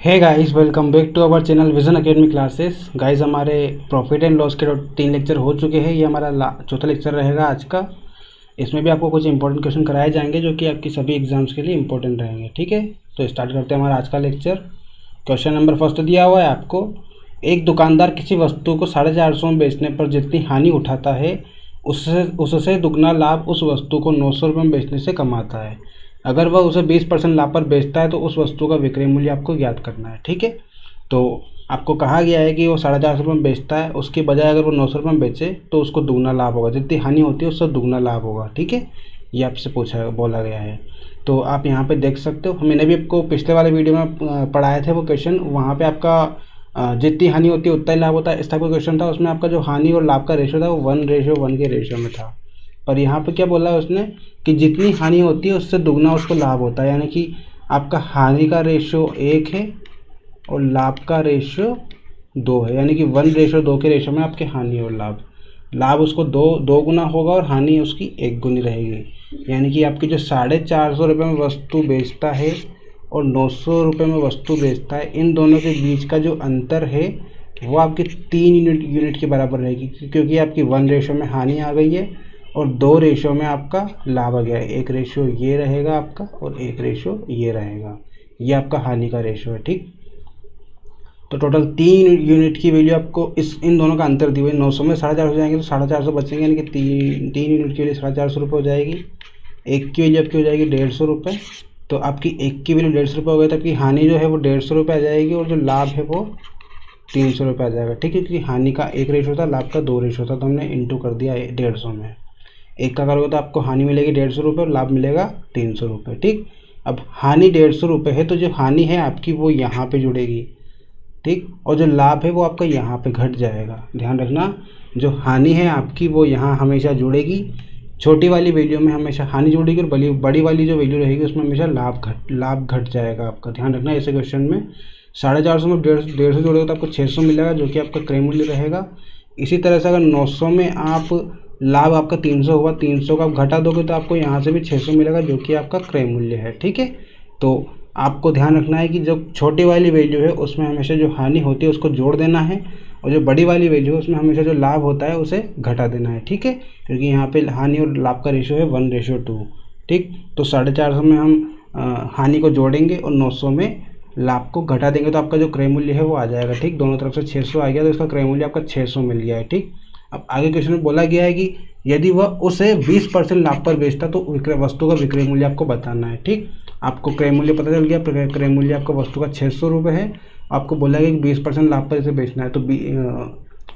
Hey guys, welcome back to our channel Vision Academy classes. Guys, हमारे profit and loss के 3 lecture हो चुके हैं। ये हमारा चौथा लेक्चर रहेगा आज का। इसमें भी आपको कुछ इंपॉर्टेंट क्वेश्चन कराए जाएंगे जो कि आपकी सभी एग्जाम्स के लिए इंपॉर्टेंट रहेंगे। ठीक है, तो स्टार्ट करते हैं हमारा आज का लेक्चर। क्वेश्चन नंबर फर्स्ट दिया हुआ है आपको। एक दुकानदार किसी वस्तु को 450 में बेचने पर जितनी हानि उठाता है उससे दुगना लाभ उस वस्तु को 900 रुपये में बेचने से कमाता है। अगर वह उसे 20% लाभ पर बेचता है तो उस वस्तु का विक्रय मूल्य आपको ज्ञात करना है। ठीक है, तो आपको कहा गया है कि वो 450 रुपये में बेचता है, उसके बजाय अगर वो 900 रुपये में बेचे तो उसको दुगना लाभ होगा। जितनी हानि होती है उससे दुगना लाभ होगा। ठीक है, ये आपसे बोला गया है। तो आप यहाँ पे देख सकते हो, मैंने भी आपको पिछले वाले वीडियो में पढ़ाए थे वो क्वेश्चन। वहाँ पे आपका जितनी हानि होती है उतना ही लाभ होता है, इस टाइप का क्वेश्चन था। उसमें आपका जो हानि और लाभ का रेशो था वो 1:1 के रेशो में था। और यहाँ पे क्या बोला है उसने कि जितनी हानि होती है उससे दुगना उसको लाभ होता है। यानी कि आपका हानि का रेशो 1 है और लाभ का रेशो 2 है। यानी कि 1:2 के रेशो में आपके हानि और लाभ उसको दो गुना होगा और हानि उसकी 1 गुनी रहेगी। यानी कि आपकी जो 450 रुपये में वस्तु बेचता है और 900 रुपये में वस्तु बेचता है, इन दोनों के बीच का जो अंतर है वो आपकी 3 यूनिट के बराबर रहेगी, क्योंकि आपकी 1 रेशो में हानि आ गई है और 2 रेशो में आपका लाभ आ गया है। 1 रेशो ये रहेगा आपका और 1 रेशो ये रहेगा। ये आपका हानि का रेशो है। ठीक, तो टोटल 3 यूनिट की वैल्यू आपको इन दोनों का अंतर दी हुई है। 900 में 450 हो जाएंगे तो 450 बचेंगे, यानी कि तीन यूनिट की वैल्यू 450 रुपये हो जाएगी। एक की वैल्यू आपकी हो जाएगी 150 रुपये। तो आपकी एक की वैल्यू 150 रुपये हो गई तो आपकी हानि जो है वो 150 रुपये आ जाएगी और जो लाभ है वो 300 रुपये आ जाएगा। ठीक है, क्योंकि हानि का 1 रेशो था, लाभ का 2 रेशो था, तो हमने इंटू कर दिया 150 में। एक का करोगे तो आपको हानि मिलेगी 150 रुपये और लाभ मिलेगा 300 रुपये। ठीक, अब हानि 150 रुपये है तो जो हानि है आपकी वो यहाँ पे जुड़ेगी। ठीक, और जो लाभ है वो आपका यहाँ पे घट जाएगा। ध्यान रखना, जो हानि है आपकी वो यहाँ हमेशा जुड़ेगी, छोटी वाली वैल्यू में हमेशा हानि जुड़ेगी और बड़ी वाली जो वैल्यू रहेगी उसमें हमेशा लाभ घट जाएगा आपका। ध्यान रखना, ऐसे क्वेश्चन में 450 में 150 जोड़ेगा तो आपको 600 मिलेगा, जो कि आपका क्रय मूल्य रहेगा। इसी तरह से अगर 900 में आप लाभ आपका 300 हुआ, 300 का आप घटा दोगे तो आपको यहाँ से भी 600 मिलेगा, जो कि आपका क्रय मूल्य है। ठीक है, तो आपको ध्यान रखना है कि जो छोटी वाली वैल्यू है उसमें हमेशा जो हानि होती है उसको जोड़ देना है और जो बड़ी वाली वैल्यू है उसमें हमेशा जो लाभ होता है उसे घटा देना है। ठीक है, क्योंकि यहाँ पे हानि और लाभ का रेशो है 1:2। ठीक, तो 450 में हम हानि को जोड़ेंगे और 900 में लाभ को घटा देंगे तो आपका जो क्रय मूल्य है वो आ जाएगा। ठीक, दोनों तरफ से 600 आ गया तो इसका क्रय मूल्य आपका 600 मिल गया है। ठीक, अब आगे क्वेश्चन में बोला गया है कि यदि वह उसे 20% लाभ पर बेचता तो वस्तु का विक्रय मूल्य आपको बताना है। ठीक, आपको क्रय मूल्य पता चल गया, क्रय मूल्य आपका वस्तु का 600 रुपये है। आपको बोला गया कि 20% लाभ पर इसे बेचना है, तो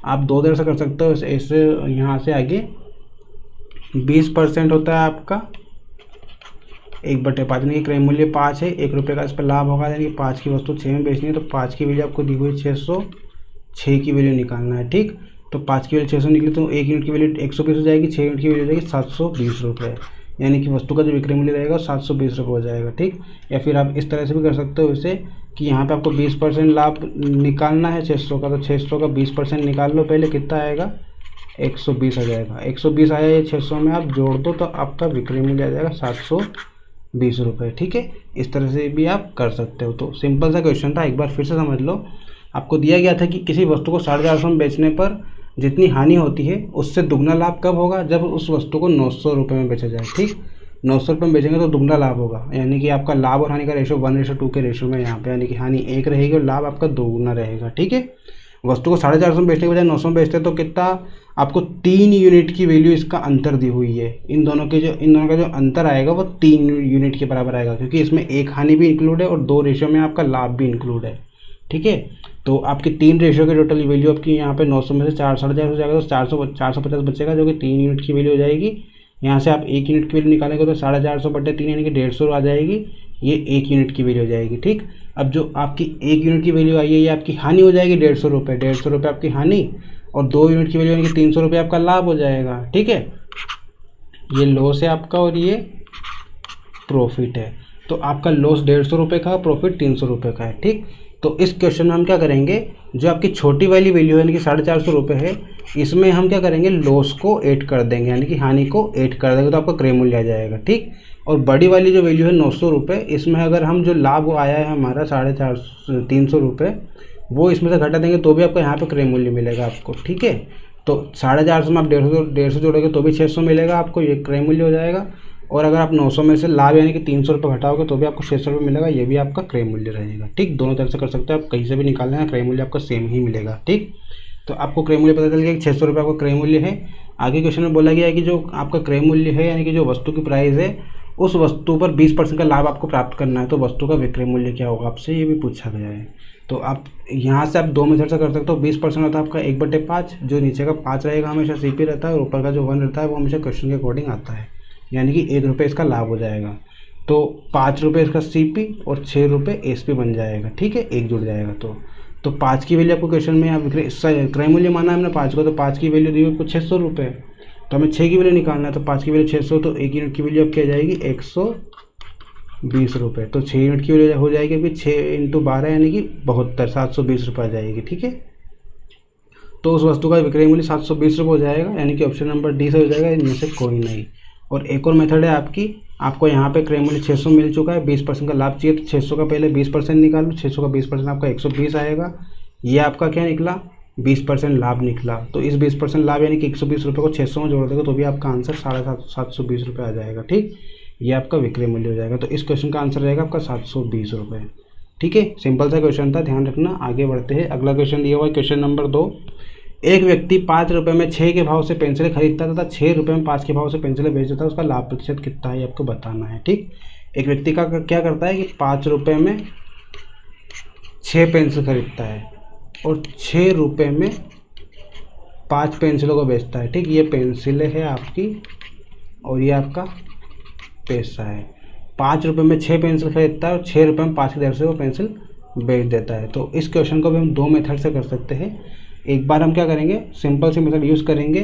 आप दो तरह से कर सकते हो। ऐसे यहाँ से आगे 20% होता है आपका 1/5, यानी कि क्रय मूल्य 5 है, 1 रुपये का इस पर लाभ होगा, यानी कि 5 की वस्तु 6 में बेचनी है तो 5 की वैल्यू आपको दी हुई 600, 6 की वैल्यू निकालना है। ठीक, तो 5 की वैल्यू 600 निकली तो 1 यूनिट की वैल्यू 120 हो जाएगी, 6 यूनिट की वैल्यू हो जाएगी 720 रुपये, यानी कि वस्तु का जो विक्रय मूल्य रहेगा 720 रुपये हो जाएगा। ठीक, या फिर आप इस तरह से भी कर सकते हो इसे कि यहाँ पे आपको 20% लाभ निकालना है 600 का, तो 600 का 20% निकाल लो पहले, कितना आएगा 120 आ जाएगा। 120 आया ये 600 में आप जोड़ दो तो आपका विक्रय मूल्य आ जाएगा 720 रुपये। ठीक है, इस तरह से भी आप कर सकते हो। तो सिंपल सा क्वेश्चन था, एक बार फिर से समझ लो। आपको दिया गया था कि किसी वस्तु को 450 में बेचने पर जितनी हानि होती है उससे दुगना लाभ कब होगा, जब उस वस्तु को 900 रुपये में बेचा जाए। ठीक, 900 रुपये में बेचेंगे तो दुगना लाभ होगा, यानी कि आपका लाभ और हानि का रेशो 1:2 के रेशो में यहाँ पे, यानी कि हानि 1 रहेगी और लाभ आपका 2 रहेगा। ठीक है, वस्तु को 450 में बेचने के बजाय 900 में बेचते तो कितना आपको 3 यूनिट की वैल्यू इसका अंतर दी हुई है। इन दोनों का जो अंतर आएगा वो 3 यूनिट के बराबर आएगा, क्योंकि इसमें एक हानि भी इंक्लूड है और 2 रेशो में आपका लाभ भी इंक्लूड है। ठीक है, तो आपकी 3 रेशो के टोटल वैल्यू आपकी यहाँ पे 900 में से 450 हो जाएगा तो 450 बचेगा, जो कि 3 यूनिट की वैल्यू हो जाएगी। यहाँ से आप 1 यूनिट की वैल्यू निकालेंगे तो 450/3 यानी कि 150 आ जाएगी, ये 1 यूनिट की वैल्यू हो जाएगी। ठीक, अब जो आपकी 1 यूनिट की वैल्यू आई है ये आपकी हानि हो जाएगी 150 रुपये, 150 रुपये आपकी हानि और 2 यूनिट की वैल्यू यानी कि 300 रुपये आपका लाभ हो जाएगा। ठीक है, ये लॉस है आपका और ये प्रॉफिट है। तो आपका लॉस 150 रुपये का, प्रॉफिट 300 रुपये का है। ठीक, तो इस क्वेश्चन में हम क्या करेंगे, जो आपकी छोटी वाली वैल्यू है यानी कि 450 रुपये है, इसमें हम क्या करेंगे, लॉस को ऐड कर देंगे यानी कि हानि को ऐड कर देंगे, तो आपका क्रय मूल्य आ जाएगा। ठीक। और बड़ी वाली जो वैल्यू है 900 रुपये, इसमें अगर हम जो लाभ आया है हमारा 350 रुपये, वो इसमें से घटा देंगे तो भी आपको यहाँ पे क्रय मूल्य मिलेगा आपको। ठीक है। तो 450 में आप 150 जोड़ोगे तो भी 600 मिलेगा आपको, ये क्रय मूल्य हो जाएगा। और अगर आप 900 में से लाभ यानी कि 300 रुपये घटाओगे तो भी आपको 600 रुपये मिलेगा, ये भी आपका क्रय मूल्य रहेगा। ठीक। दोनों तरह से कर सकते हो आप, कहीं से भी निकाल लेना, क्रय मूल्य आपका सेम ही मिलेगा। ठीक। तो आपको क्रय मूल्य पता चल गया कि 600 रुपये आपका क्रय मूल्य है। आगे क्वेश्चन में बोला गया है कि जो आपका क्रय मूल्य है यानी कि जो वस्तु की प्राइस है, उस वस्तु पर 20% का लाभ आपको प्राप्त करना है, तो वस्तु का विक्रय मूल्य क्या होगा, आपसे ये भी पूछा गया है। तो आप यहाँ से आप 2 मेथड से कर सकते हो। 20% होता है आपका 1/5, जो नीचे का 5 रहेगा हमेशा सीपी रहता है, और ऊपर का जो 1 रहता है वो हमेशा क्वेश्चन के अकॉर्डिंग आता है, यानी कि 1 रुपये इसका लाभ हो जाएगा। तो 5 रुपये इसका सीपी और 6 रुपये एसपी बन जाएगा। ठीक है, एक जुड़ जाएगा। तो 5 की वैल्यू आपको क्वेश्चन में यहाँ क्रय मूल्य माना है हमने 5 को, तो 5 की वैल्यू दी हुई आपको 600 रुपये, तो हमें 6 की वैल्यू निकालना है। तो 5 की वैल्यू 600, तो 1 यूनिट की वैल्यू अब क्या जाएगी, 120 रुपये। तो 6 यूनिट की वैल्यू हो जाएगी अभी 6 × 12 यानी कि 72, 720 रुपये आ जाएगी। ठीक है। तो उस वस्तु का विक्रय मूल्य 720 रुपये हो जाएगा, यानी कि ऑप्शन नंबर डी से हो जाएगा, इनमें से कोई नहीं। और एक और मेथड है आपको यहाँ पे क्रय मूल्य 600 मिल चुका है, 20% का लाभ चाहिए, तो 600 का पहले 20% निकालो, 600 का 20% आपका 120 आएगा। ये आपका क्या निकला, 20% लाभ निकला। तो इस 20% लाभ यानी कि 120 रुपये को 600 में जोड़ देगा तो भी आपका आंसर 720 रुपये आ जाएगा। ठीक। ये आपका विक्रय मूल्य हो जाएगा। तो इस क्वेश्चन का आंसर रहेगा आपका 720 रुपये। ठीक है, सिंपल सा क्वेश्चन था, ध्यान रखना। आगे बढ़ते हैं। अगला क्वेश्चन दिया हुआ है, क्वेश्चन नंबर 2। एक व्यक्ति 5 रुपये में 6 के भाव से पेंसिलें खरीदता तथा 6 रुपये में 5 के भाव से पेंसिलें बेच देता है, उसका लाभ प्रतिशत कितना है, आपको बताना है। ठीक। एक व्यक्ति का क्या करता है कि 5 रुपये में 6 पेंसिल खरीदता है और 6 रुपये में 5 पेंसिलों को बेचता है। ठीक। ये पेंसिलें है आपकी और ये आपका पैसा है। 5 रुपये में 6 पेंसिल खरीदता है और 6 रुपये में 5 की दर से वो पेंसिल बेच देता है। तो इस क्वेश्चन को भी हम 2 मेथड से कर सकते हैं। एक बार हम क्या करेंगे, सिंपल सी मेथड यूज़ करेंगे,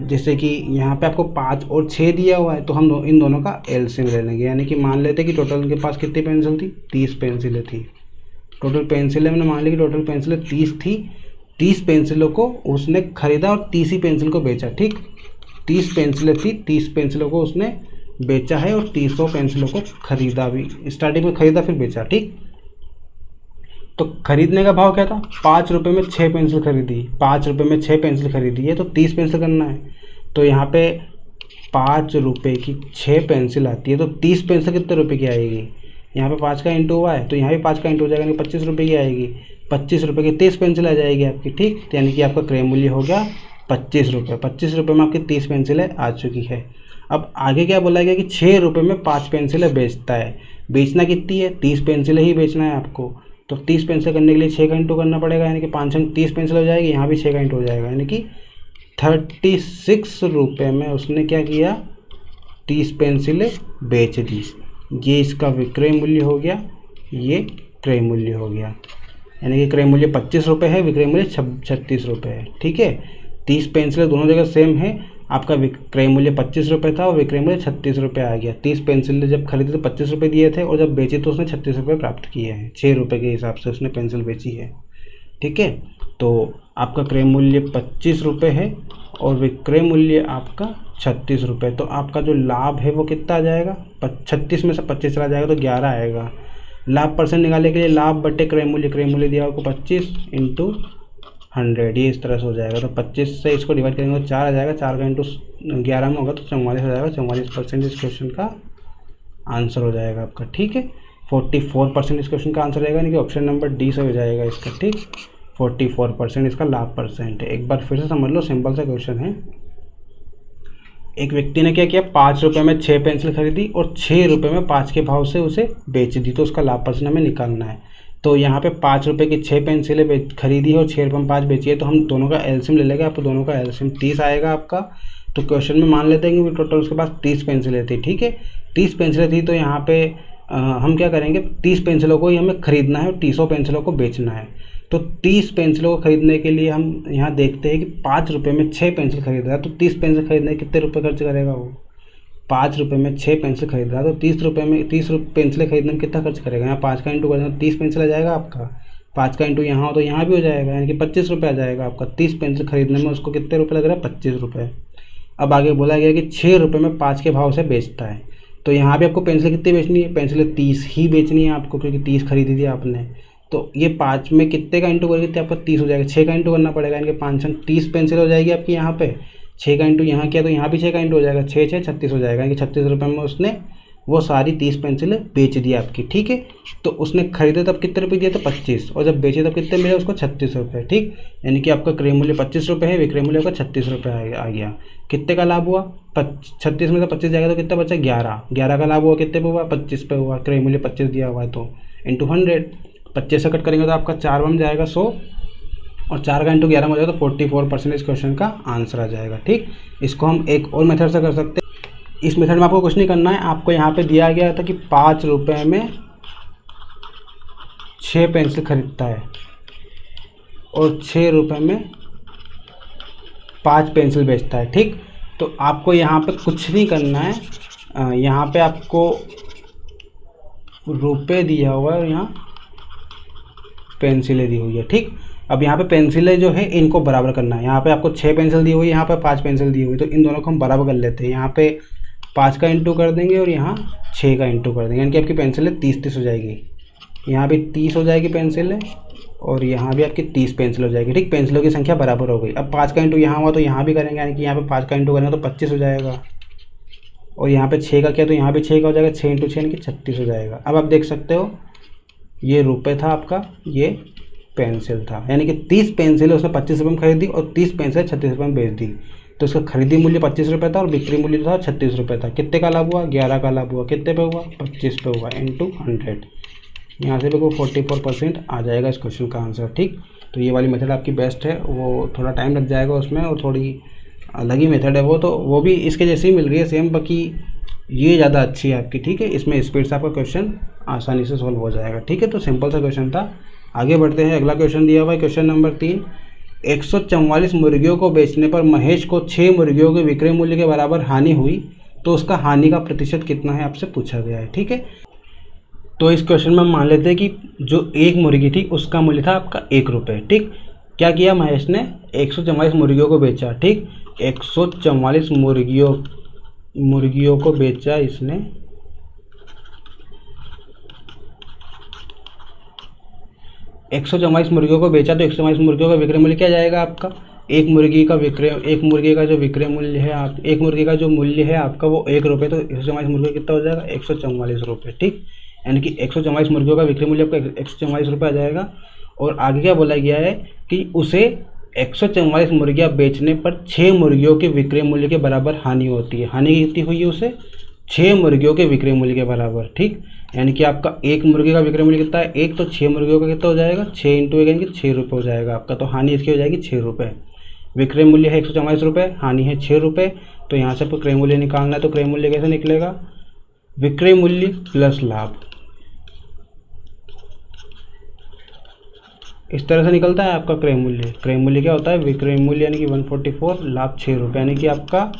जैसे कि यहाँ पे आपको 5 और 6 दिया हुआ है, तो हम इन दोनों का एलसीएम ले लेंगे। यानी कि मान लेते हैं कि टोटल उनके पास कितनी पेंसिल थी, 30 पेंसिलें थी। टोटल पेंसिलें हमने मान ली कि टोटल पेंसिलें 30 थी। 30 पेंसिलों को उसने खरीदा और 30 ही पेंसिल को बेचा। ठीक। 30 पेंसिलें थी, 30 पेंसिलों को उसने बेचा है और 30 पेंसिलों को खरीदा भी, स्टार्टिंग में खरीदा फिर बेचा। ठीक। तो खरीदने का भाव क्या था, 5 रुपये में 6 पेंसिल खरीदी, 5 रुपये में 6 पेंसिल खरीदी है, तो 30 पेंसिल करना है। तो यहाँ पे 5 रुपये की 6 पेंसिल आती है, तो 30 पेंसिल कितने रुपए की आएगी, यहाँ पे 5 का इंटू हुआ है तो यहाँ भी 5 का इंटू हो जाएगा, यानी 25 रुपये की आएगी। 25 रुपये की 30 पेंसिल आ जाएगी आपकी। ठीक। तो यानी कि आपका क्रय मूल्य हो गया 25 रुपये। 25 रुपये में आपकी 30 पेंसिलें आ चुकी है। अब आगे क्या बोला गया कि 6 रुपये में 5 पेंसिलें बेचता है। बेचना कितनी है, 30 पेंसिलें ही बेचना है आपको। तो 30 पेंसिल करने के लिए 6 का इंटू करना पड़ेगा, यानी कि 5 में 30 पेंसिल हो जाएगी, यहाँ भी 6 का इंटू हो जाएगा, यानी कि 36 रुपये में उसने क्या किया, 30 पेंसिलें बेच दी। ये इसका विक्रय मूल्य हो गया, ये क्रय मूल्य हो गया, यानी कि क्रय मूल्य 25 रुपये है, विक्रय मूल्य 36 रुपये है। ठीक है। 30 पेंसिलें दोनों जगह सेम है, आपका विक्रय मूल्य 25 रुपये था और विक्रय मूल्य 36 रुपये आ गया। 30 पेंसिल जब खरीदी तो 25 रुपये दिए थे और जब बेची तो उसने 36 रुपये प्राप्त किए हैं। 6 रुपये के हिसाब से उसने पेंसिल बेची है। ठीक है। तो आपका क्रय मूल्य 25 रुपये है और विक्रय मूल्य आपका 36 रुपये। तो आपका जो लाभ है वो कितना आ जाएगा, 36 में से 25 चला जाएगा तो 11 आएगा। लाभ परसेंट निकालने के लिए लाभ बटे क्रय मूल्य दिया आपको 25 × 100, ये इस तरह से हो जाएगा। तो 25 से इसको डिवाइड करेंगे तो 4 आ जाएगा, 4 का इंटू 11 में होगा तो 44 आ जाएगा। 44% इस क्वेश्चन का आंसर हो जाएगा आपका। ठीक है। 44% इस क्वेश्चन का आंसर रहेगा, यानी कि ऑप्शन नंबर डी से हो जाएगा इसका। ठीक। 44% इसका लाभ परसेंट है। एक बार फिर से समझ लो, सिंपल सा क्वेश्चन है। एक व्यक्ति ने क्या किया, 5 रुपये में 6 पेंसिल खरीदी और 6 रुपये में 5 के भाव से उसे बेच दी, तो उसका लाभ परसेंट हमें निकालना है। तो यहाँ पे 5 रुपये की 6 पेंसिलें खरीदी है और 6 रुपये में 5 बेची है, तो हम दोनों का एलसीएम ले लेंगे। आपको दोनों का एलसीएम 30 आएगा आपका। तो क्वेश्चन में मान लेते हैं कि टोटल उसके पास 30 पेंसिलें थी। ठीक है। 30 पेंसिलें थी तो यहाँ पे हम क्या करेंगे, 30 पेंसिलों को ही हमें खरीदना है और 30 पेंसिलों को बेचना है। तो 30 पेंसिलों को खरीदने के लिए हम यहाँ देखते हैं कि 5 रुपये में 6 पेंसिल खरीद रहा है, तो 30 पेंसिल खरीदने कितने रुपये खर्च करेगा वो, 5 रुपये में 6 पेंसिल खरीद रहा है तो 30 रुपये में 30 पेंसिलें खरीदने में कितना खर्च करेगा, यहाँ 5 का इंटू कर देना 30 पेंसिल आ जाएगा आपका। 5 का इंटू यहाँ हो तो यहाँ भी हो जाएगा, यानी कि 25 रुपये आ जाएगा आपका। 30 पेंसिल खरीदने में उसको कितने रुपये लग रहा है? 25 रुपये। अब आगे बोला गया कि 6 रुपये में 5 के भाव से बेचता है। तो यहाँ भी आपको पेंसिल कितनी बेचनी है? पेंसिल 30 ही बेचनी है आपको, क्योंकि 30 खरीदी थी आपने। तो ये 5 में कितने का इंटू करेंगे तो आपका 30 हो जाएगा। 6 का इंटू करना पड़ेगा, यानी कि 5 30 पेंसिल हो जाएगी आपकी यहाँ पे। 6 का इंटू यहाँ किया तो यहाँ भी 6 का इंटू हो जाएगा। 6 6 36 हो जाएगा, यानी कि 36 रुपये में उसने वो सारी 30 पेंसिलें बेच दी आपकी। ठीक है, तो उसने खरीदे तब कितने रुपये दिए? तो 25, और जब बेचे तब कितने मिले उसको? 36 रुपये। ठीक, यानी कि आपका क्रय मूल्य 25 रुपये है, विक्रय मूल्य आपका 36 रुपये आ गया। कितने का लाभ हुआ? 36 में से 25 जाएगा तो कितना बचा? 11। 11 का लाभ हुआ, कितने पे हुआ? 25 पे हुआ। क्रय मूल्य 25 दिया हुआ है तो इंटू 100। 25 से कट करेंगे तो आपका 4 बन जाएगा 100, और 4 का इंटू 11 हो जाएगा तो 44% इस क्वेश्चन का आंसर आ जाएगा। ठीक, इसको हम एक और मेथड से कर सकते हैं। इस मेथड में आपको कुछ नहीं करना है, आपको यहाँ पे दिया गया था कि 5 रुपये में 6 पेंसिल खरीदता है और 6 रुपये में 5 पेंसिल बेचता है। ठीक, तो आपको यहाँ पे कुछ नहीं करना है, यहाँ पे आपको रुपये दिया हुआ है और यहाँ पेंसिलें दी हुई है। ठीक, अब यहाँ पे पेंसिलें जो है इनको बराबर करना है। यहाँ पे आपको 6 पेंसिल दी हुई है, यहाँ पे 5 पेंसिल दी हुई है, तो इन दोनों को हम बराबर कर लेते हैं। यहाँ पे 5 का इंटू कर देंगे और यहाँ 6 का इंटू कर देंगे, यानी कि आपकी पेंसिलें 30 हो जाएगी। यहाँ भी 30 हो जाएगी पेंसिलें, और यहाँ भी आपकी 30 पेंसिल हो जाएगी। ठीक, पेंसिलों की संख्या बराबर हो गई। अब 5 का इंटू यहाँ हुआ तो यहाँ भी करेंगे, यानी कि यहाँ पे 5 का इंटू करेंगे तो 25 हो जाएगा, और यहाँ पे 6 का किया तो यहाँ भी 6 का हो जाएगा। 6 इंटू 6 यानी कि 36 हो जाएगा। अब आप देख सकते हो ये रुपये था आपका, ये पेंसिल था, यानी कि 30 पेंसिल उसने 25 रुपये में खरीदी और 30 पेंसिल 36 रुपये में बेच दी। तो उसका खरीदी मूल्य 25 रुपये था और बिक्री मूल्य था 36 रुपये था। कितने का लाभ हुआ? 11 का लाभ हुआ। कितने पे हुआ? 25 पे हुआ, इंटू 100। यहाँ से भी को 44% आ जाएगा इस क्वेश्चन का आंसर। ठीक, तो ये वाली मेथड आपकी बेस्ट है, वो थोड़ा टाइम लग जाएगा उसमें और थोड़ी अलग ही मेथड है वो, तो वो भी इसके जैसी ही मिल रही है सेम, बाकी ये ज़्यादा अच्छी है आपकी। ठीक है, इसमें स्पीड से आपका क्वेश्चन आसानी से सॉल्व हो जाएगा। ठीक है, तो सिंपल सा क्वेश्चन था। आगे बढ़ते हैं, अगला क्वेश्चन दिया हुआ है क्वेश्चन नंबर 3। 144 मुर्गियों को बेचने पर महेश को 6 मुर्गियों के विक्रय मूल्य के बराबर हानि हुई, तो उसका हानि का प्रतिशत कितना है आपसे पूछा गया है। ठीक है, तो इस क्वेश्चन में हम मान लेते हैं कि जो एक मुर्गी थी उसका मूल्य था आपका 1 रुपये। ठीक, क्या किया महेश ने? 144 मुर्गियों को बेचा। ठीक, 144 मुर्गियों को बेचा इसने, 144 मुर्गियों को बेचा, तो 144 मुर्गियों का विक्रय मूल्य क्या जाएगा आपका? एक मुर्गी का जो विक्रय मूल्य है एक मुर्गी का जो मूल्य है आपका वो 1 रुपये, तो 144 मुर्गियों कितना हो जाएगा? 144 रुपये। ठीक, यानी कि 144 मुर्गियों का विक्रय मूल्य आपका 144 रुपये आ जाएगा। और आगे क्या बोला गया है कि उसे 144 मुर्गियाँ बेचने पर 6 मुर्गियों के विक्रय मूल्य के बराबर हानि होती है। हानि कितनी हुई है उसे? 6 मुर्गियों के विक्रय मूल्य के बराबर। ठीक, यानी कि आपका एक मुर्गी का विक्रय मूल्य कितना है? 1, तो 6 मुर्गियों का कितना हो जाएगा? 6 इंटू 1 यानी कि 6 रुपये हो जाएगा आपका। तो हानि इसकी हो जाएगी 6 रुपये। विक्रय मूल्य है 144 रुपये, हानि है 6 रुपये, तो यहाँ से आपको क्रय मूल्य निकालना है। तो क्रय मूल्य कैसे निकलेगा? विक्रय मूल्य प्लस लाभ, इस तरह से निकलता है आपका क्रय मूल्य। क्रय मूल्य क्या होता है? विक्रय मूल्य यानी कि 144, लाभ 6 रुपये, यानी कि आपका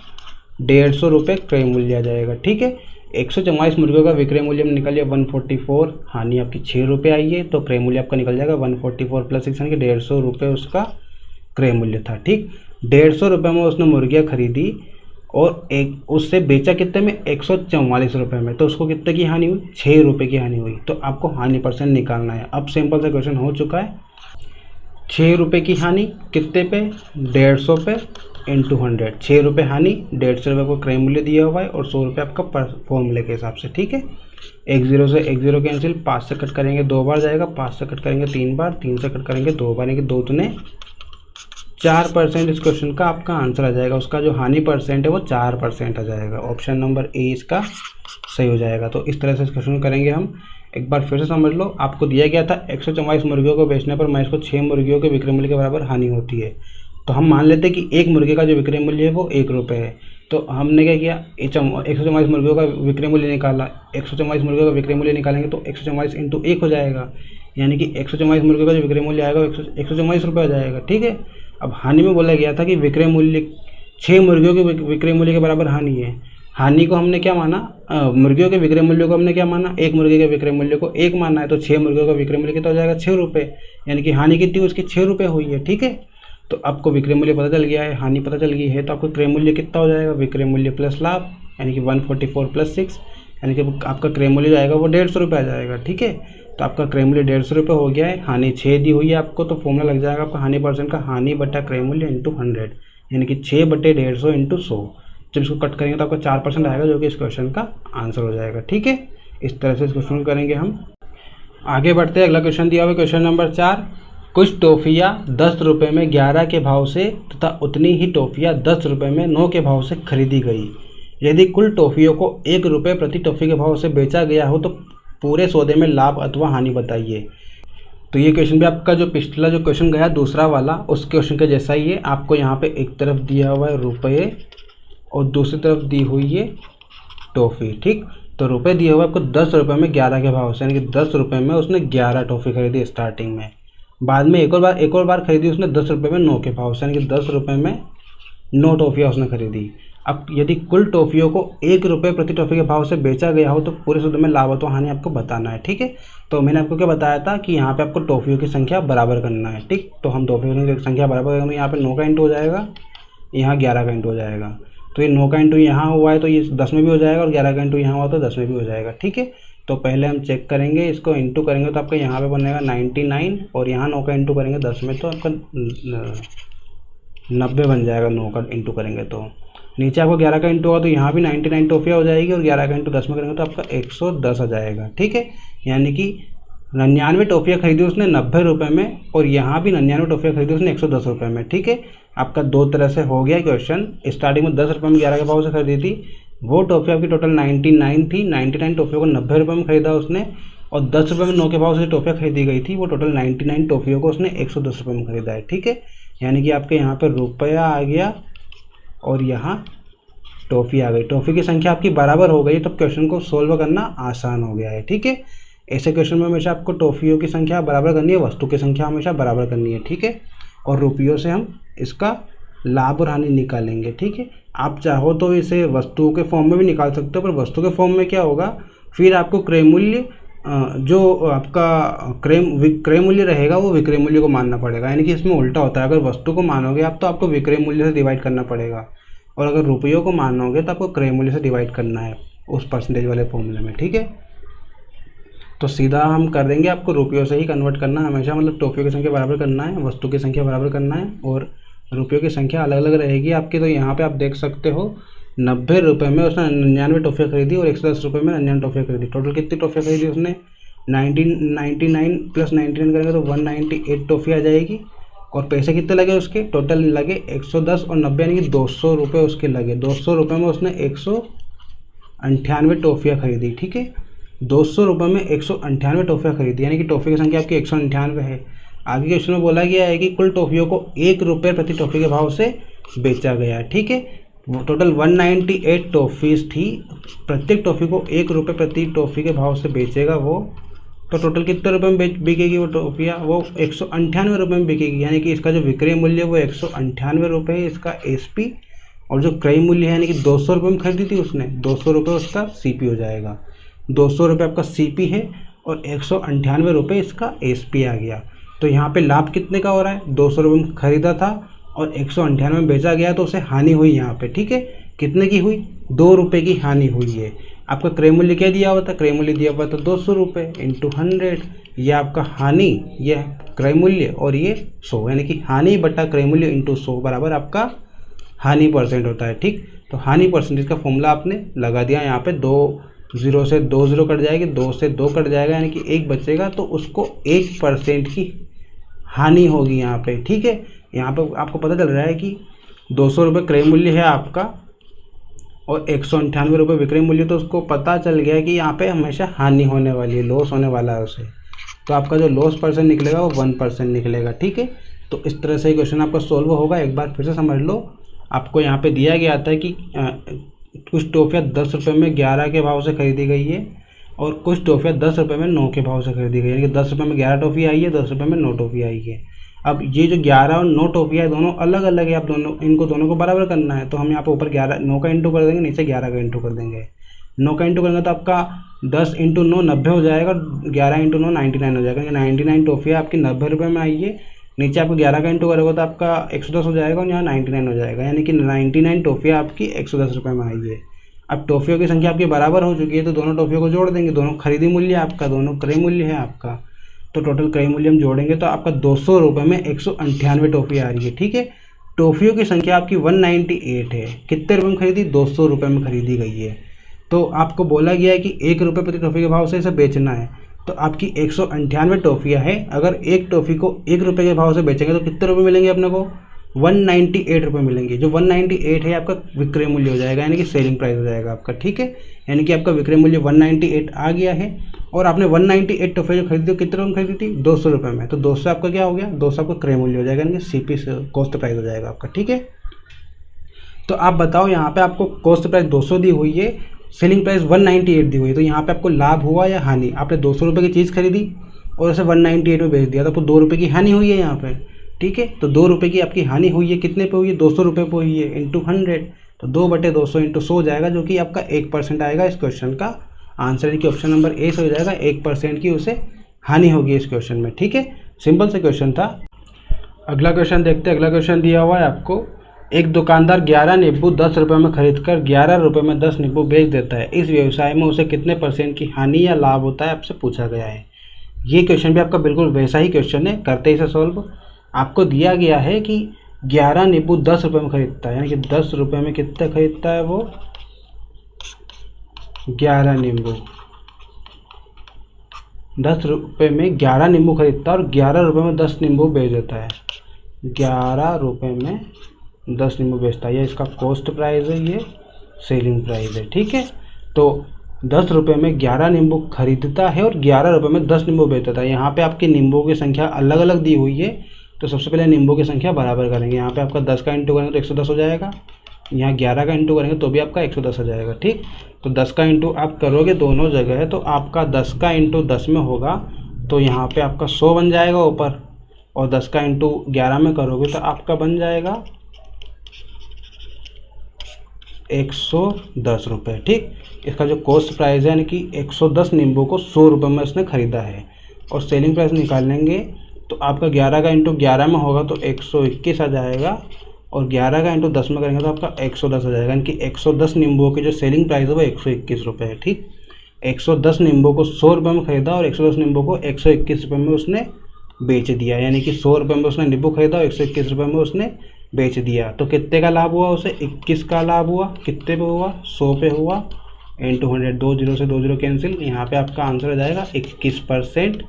150 रुपये क्रय मूल्य आ जाएगा। ठीक है, 144 मुर्गियों का विक्रय मूल्य में निकल लिया 144, हानि आपकी 6 रुपये आई है, तो क्रय मूल्य आपका निकल जाएगा 144 प्लस 6 यानी कि 150 रुपये उसका क्रय मूल्य था। ठीक, 150 रुपये में उसने मुर्गियाँ खरीदी और एक उससे बेचा कितने में? 144 रुपये में, तो उसको कितने की हानि हुई? 6 रुपये की हानि हुई। तो आपको हानि % निकालना है। अब सिंपल सा क्वेश्चन हो चुका है। 6 रुपये की हानि कितने पे? 150 पे इंटू 100। 6 रुपये हानि, 150 रुपये को क्रय मूल्य दिया हुआ है और 100 रुपये आपका फॉर्मूले के हिसाब से। ठीक है, 1 0 से 1 0 कैंसिल, 5 से कट करेंगे 2 बार जाएगा, 5 से कट करेंगे 3 बार, 3 से कट करेंगे 2 बार, यानी कि 2 दूने 4% इस क्वेश्चन का आपका आंसर आ जाएगा। उसका जो हानि % है वो 4% आ जाएगा। ऑप्शन नंबर ए इसका सही हो जाएगा। तो इस तरह से इस क्वेश्चन को करेंगे हम। एक बार फिर से समझ लो, आपको दिया गया था 144 मुर्गियों को बेचने पर महेश को 6 मुर्गियों के विक्रय मूल्य के बराबर हानि होती है। तो हम मान लेते हैं कि एक मुर्गे का जो विक्रय मूल्य है वो 1 रुपये है। तो हमने क्या किया? 144 मुर्गियों का विक्रय मूल्य निकाला। 144 मुर्गियों का विक्रय मूल्य निकालेंगे तो 144 इंटू 1 हो जाएगा, यानी कि 144 मुर्गियों का जो विक्रय मूल्य आएगा 144 रुपये आ जाएगा। ठीक है, अब हानि में बोला गया था कि विक्रय मूल्य 6 मुर्गियों के विक्रय मूल्य के बराबर हानि है। हानि को हमने क्या माना, मुर्गियों के विक्रय मूल्य को हमने क्या माना, एक मुर्गे के विक्रय मूल्य को 1 माना है, तो 6 मुर्गियों का विक्रय मूल्य कितना हो जाएगा, 6 रुपये, यानी कि हानि कितनी उसकी 6 रुपये हुई है। ठीक है, तो आपको विक्रय मूल्य पता चल गया है, हानि पता चल गई है, तो आपको क्रय मूल्य कितना हो जाएगा, विक्रय मूल्य प्लस लाभ, यानी कि 144 + 6, यानी कि आपका क्रय मूल्य जो आएगा वो 150 रुपये आ जाएगा। ठीक है, तो आपका क्रय मूल्य 150 रुपये हो गया है, हानि 6 दी हुई है आपको, तो फॉर्मूला लग जाएगा आपका हानि परसेंट का हानि बटा क्रय मूल्य इंटू 100, यानी कि 6/150 इंटू 100। जब इसको कट करेंगे तो आपका 4% आएगा, जो कि इस क्वेश्चन का आंसर हो जाएगा। ठीक है, इस तरह से इस क्वेश्चन को करेंगे हम। आगे बढ़ते हैं, अगला क्वेश्चन दिया हुआ क्वेश्चन नंबर 4, कुछ टॉफ़ियाँ 10 रुपये में 11 के भाव से तथा उतनी ही टॉफ़ियाँ 10 रुपये में 9 के भाव से खरीदी गई। यदि कुल टॉफ़ियों को 1 रुपये प्रति टॉफ़ी के भाव से बेचा गया हो तो पूरे सौदे में लाभ अथवा हानि बताइए। तो ये क्वेश्चन भी आपका जो पिछला जो क्वेश्चन गया दूसरा वाला, उस क्वेश्चन के जैसा ही है। आपको यहाँ पे एक तरफ दिया हुआ है रुपये और दूसरी तरफ दी हुई है टॉफ़ी। ठीक, तो रुपये दिया हुआ है आपको 10 रुपये में 11 के भाव से, यानी कि 10 रुपये में उसने 11 टॉफ़ी खरीदी स्टार्टिंग में। बाद में एक और बार खरीदी उसने 10 रुपये में 9 के भाव से, यानी कि 10 रुपये में 9 टॉफ़ियाँ उसने खरीदी। अब यदि कुल टॉफ़ियों को 1 रुपये प्रति टॉफ़ी के भाव से बेचा गया हो तो पूरे सौदे में लाभ अथवा हानि आपको बताना है। ठीक है, तो मैंने आपको क्या बताया था कि यहाँ पे आपको टॉफ़ियों की संख्या बराबर करना है। ठीक, तो हम टॉफ़ियों की संख्या बराबर करेंगे, यहाँ पे 9 का इंटू हो जाएगा, यहाँ 11 का इंटू हो जाएगा। तो ये 9 का इंटू यहाँ हुआ है तो ये 10 में भी हो जाएगा, और 11 का इंटू यहाँ हुआ तो 10 में भी हो जाएगा। ठीक है, तो पहले हम चेक करेंगे, इसको इंटू करेंगे तो आपका यहाँ पे बनेगा 99, और यहाँ 9 का इंटू करेंगे 10 में तो आपका 90 बन जाएगा। 9 का इंटू करेंगे तो नीचे आपको 11 का इंटू होगा तो यहाँ भी 99 टॉफ़ियाँ हो जाएगी, और 11 का इंटू 10 में करेंगे तो आपका 110 आ जाएगा। ठीक है, यानी कि 99 टॉफ़ियाँ खरीदी उसने 90 रुपये में, और यहाँ भी 99 टॉफ़ियाँ खरीदी उसने 110 रुपये में। ठीक है, आपका दो तरह से हो गया क्वेश्चन। स्टार्टिंग में 10 रुपये में 11 के भाव से खरीदी थी, वो टॉफ़ी आपकी टोटल 99 थी। 99 टॉफ़ियों को 90 रुपये में खरीदा उसने, और 10 रुपये में 9 के भाव से टॉफ़ियाँ खरीदी गई थी, वो टोटल 99 टॉफ़ियों को उसने 110 रुपये में खरीदा है। ठीक है, यानी कि आपके यहाँ पर रुपया आ गया और यहाँ टॉफ़ी आ गई। टॉफ़ी की संख्या आपकी बराबर हो गई, तब क्वेश्चन को सोल्व करना आसान हो गया है। ठीक है, ऐसे क्वेश्चन में हमेशा आपको टॉफ़ियों की संख्या बराबर करनी है, वस्तु की संख्या हमेशा बराबर करनी है। ठीक है, और रुपयों से हम इसका लाभ और हानि निकालेंगे। ठीक है, आप चाहो तो इसे वस्तुओं के फॉर्म में भी निकाल सकते हो, पर वस्तु के फॉर्म में क्या होगा, फिर आपको क्रय मूल्य जो आपका क्रय मूल्य रहेगा वो विक्रय मूल्य को मानना पड़ेगा। यानी कि इसमें उल्टा होता है, अगर वस्तु को मानोगे आप तो आपको विक्रय मूल्य से डिवाइड करना पड़ेगा, और अगर रुपयों को मानोगे तो आपको क्रय मूल्य से डिवाइड करना है उस परसेंटेज वाले फॉर्मूले में। ठीक है, तो सीधा हम कर देंगे, आपको रुपयों से ही कन्वर्ट करना है हमेशा, मतलब टॉफ़ियों की संख्या बराबर करना है, वस्तु की संख्या बराबर करना है, और रुपयों की संख्या अलग अलग रहेगी आपकी। तो यहाँ पे आप देख सकते हो 90 रुपये में उसने 99 टॉफ़ियाँ खरीदी और 110 रुपये में 99 टॉफ़ियाँ खरीदी। टोटल कितनी टॉफ़ियाँ खरीदी उसने, 99 + 99 करेंगे तो 198 टॉफ़ी आ जाएगी। और पैसे कितने लगे उसके, टोटल लगे 110 और 90, यानी कि 200 रुपये उसके लगे। 200 रुपये में उसने 198 टॉफ़ियाँ खरीदी। ठीक है, 200 रुपये में 198 टॉफ़ियाँ खरीदी, यानी कि टॉफ़ी की संख्या आपकी 198 है। आगे क्वेश्चन में बोला गया है कि कुल टॉफ़ियों को 1 रुपये प्रति टॉफ़ी के भाव से बेचा गया। ठीक है, वो टोटल 198 टॉफ़ीज़ थी, प्रत्येक टॉफ़ी को 1 रुपये प्रति टॉफ़ी के भाव से बेचेगा वो, तो टोटल कितने रुपये में बिकेगी वो टॉफ़ियाँ, वो 198 रुपये में बिकेगी। यानी कि इसका जो विक्रय मूल्य है वो 198 रुपये है, इसका एसपी, और जो क्रय मूल्य है यानी कि 200 रुपये में खरीदी थी उसने, 200 रुपये उसका सीपी हो जाएगा। 200 रुपये आपका सीपी है और 198 रुपये इसका एसपी आ गया। तो यहाँ पे लाभ कितने का हो रहा है, 200 रुपये में खरीदा था और 198 में बेचा गया, तो उसे हानि हुई यहाँ पे। ठीक है, कितने की हुई, 2 रुपये की हानि हुई है। आपका क्रय मूल्य क्या दिया हुआ था, क्रय मूल्य दिया हुआ था 200 रुपये इंटू 100, ये आपका हानि, ये क्रय मूल्य और ये 100, यानी कि हानि बटा क्रय मूल्य इंटू 100 बराबर आपका हानि परसेंट होता है। ठीक, तो हानि परसेंटेज का फॉर्मूला आपने लगा दिया। यहाँ पे 2 0 से 2 0 कट जाएगी, 2 से 2 कट जाएगा, यानी कि 1 बचेगा, तो उसको 1% की हानि होगी यहाँ पे। ठीक है, यहाँ पे आपको पता चल रहा है कि 200 रुपये क्रय मूल्य है आपका और 198 रुपये विक्रय मूल्य, तो उसको पता चल गया कि यहाँ पे हमेशा हानि होने वाली है, लॉस होने वाला है उसे। तो आपका जो लॉस परसेंट निकलेगा वो 1% निकलेगा। ठीक है, तो इस तरह से क्वेश्चन आपका सोल्व होगा। एक बार फिर से समझ लो, आपको यहाँ पे दिया गया था कि कुछ टॉफ़ियाँ 10 रुपये में 11 के भाव से खरीदी गई है और कुछ टॉफ़ियाँ 10 रुपये में 9 के भाव से खरीदी गई है, यानी कि 10 रुपये में 11 टॉफ़ी आई है, 10 रुपये में 9 टॉफ़ी आई है। अब ये जो 11 और 9 टॉफियाँ है दोनों अलग अलग है, आप इनको दोनों को बराबर करना है। तो हम यहाँ पे ऊपर 9 का इंटू कर देंगे, नीचे 11 का इंटू कर देंगे। 9 का इंटू करेंगे तो आपका 10 इंटू 9 90 हो जाएगा, 11 इंटू 9 99 हो जाएगा। 99 टॉफियाँ आपकी 90 रुपये में आई है। नीचे आपको 11 का इंटू करोगे तो आपका 110 हो जाएगा और यहाँ 99 हो जाएगा, यानी कि 99 टॉफियाँ आपकी 110 रुपये में आई है। अब टॉफियों की संख्या आपकी बराबर हो चुकी है तो दोनों टॉफियों को जोड़ देंगे, दोनों खरीदी मूल्य आपका, दोनों क्रय मूल्य है आपका, तो टोटल क्रय मूल्य हम जोड़ेंगे तो आपका 200 रुपये में 198 टॉफी आ रही है। ठीक है, टॉफियों की संख्या आपकी 198 है। कितने रुपये में खरीदी? 200 रुपये में खरीदी गई है। तो आपको बोला गया है कि 1 रुपये प्रति टॉफी के भाव से इसे बेचना है। तो आपकी 198 टॉफियाँ है। अगर एक टॉफी को 1 रुपये के भाव से बेचेंगे तो कितने रुपये मिलेंगे अपने को? 198 रुपये मिलेंगे। जो 198 है आपका विक्रय मूल्य हो जाएगा, यानी कि सेलिंग प्राइस हो जाएगा आपका। ठीक है, यानी कि आपका विक्रय मूल्य 198 आ गया है और आपने 198 टॉफी जो खरीदी कितने रुपये में खरीदी थी? 200 रुपये में। तो 200 आपका क्या हो गया? 200 आपका क्रय मूल्य हो जाएगा, यानी कि सीपी कॉस्ट प्राइस हो जाएगा आपका। ठीक है, तो आप बताओ यहाँ पे आपको कॉस्ट प्राइस 200 दी हुई है, सेलिंग प्राइस 198 दी हुई है, तो यहाँ पे आपको लाभ हुआ या हानि? आपने 200 रुपये की चीज़ खरीदी और उसे 198 में बेच दिया तो आपको 2 रुपये की हानि हुई है यहाँ पे। ठीक है, तो 2 रुपये की आपकी हानि हुई है। कितने पे हुई है? 200 रुपये पे हुई है, इंटू 100, तो 2/200 इंटू 100 हो जाएगा, जो कि आपका 1% आएगा इस क्वेश्चन का आंसर, यानी कि ऑप्शन नंबर ए से हो जाएगा। 1% की उसे हानि होगी इस क्वेश्चन में। ठीक है, सिंपल से क्वेश्चन था। अगला क्वेश्चन देखते हैं। अगला क्वेश्चन दिया हुआ है आपको, एक दुकानदार 11 नींबू 10 रुपये में खरीद कर 11 रुपये में 10 नींबू बेच देता है। इस व्यवसाय में उसे कितने % की हानि या लाभ होता है, आपसे पूछा गया है। ये क्वेश्चन भी आपका बिल्कुल वैसा ही क्वेश्चन है, करते इसे सॉल्व। आपको दिया गया है कि 11 नींबू 10 रुपये में खरीदता है, यानी कि 10 रुपये में कितने खरीदता है वो? 11 नींबू। 10 रुपये में 11 नींबू खरीदता है और 11 रुपये में 10 नींबू बेच देता है। 11 रुपये में 10 नींबू बेचता है, ये इसका कॉस्ट प्राइस है, ये सेलिंग प्राइस है। ठीक है, तो 10 रुपये में 11 नींबू खरीदता है और 11 रुपये में 10 नींबू बेच देता है। यहाँ पे आपकी नींबू की संख्या अलग अलग दी हुई है, तो सबसे पहले नींबू की संख्या बराबर करेंगे। यहाँ पे आपका 10 का इंटू करेंगे तो 110 हो जाएगा, यहाँ 11 का इंटू करेंगे तो भी आपका 110 हो जाएगा। ठीक, तो 10 का इंटू आप करोगे दोनों जगह है तो आपका 10 का इंटू 10 में होगा तो यहाँ पे आपका 100 बन जाएगा ऊपर, और 10 का इंटू 11 में करोगे तो आपका बन जाएगा 110 रुपये। ठीक, इसका जो कॉस्ट प्राइस है यानी कि 110 नींबू को 100 रुपये में इसने ख़रीदा है। और सेलिंग प्राइस निकालेंगे तो आपका 11 का इंटू 11 में होगा तो 121 आ जाएगा, और 11 का इंटू 10 में करेंगे तो आपका 110 आ जाएगा, यानी कि 110 नींबुओं की जो सेलिंग प्राइस है वो 121 रुपये है। ठीक, 110 नींबू को 100 रुपये में ख़रीदा और 110 नींबू को 121 रुपये में उसने बेच दिया, यानी कि 100 रुपये में उसने नींबू खरीदा और 121 रुपये में उसने बेच दिया। तो कितने का लाभ हुआ उसे? 21 का लाभ हुआ। कितने पे हुआ? 100 पे हुआ, इंटू 100, 2 0 से 2 0 कैंसिल, यहाँ पे आपका आंसर हो जाएगा 21%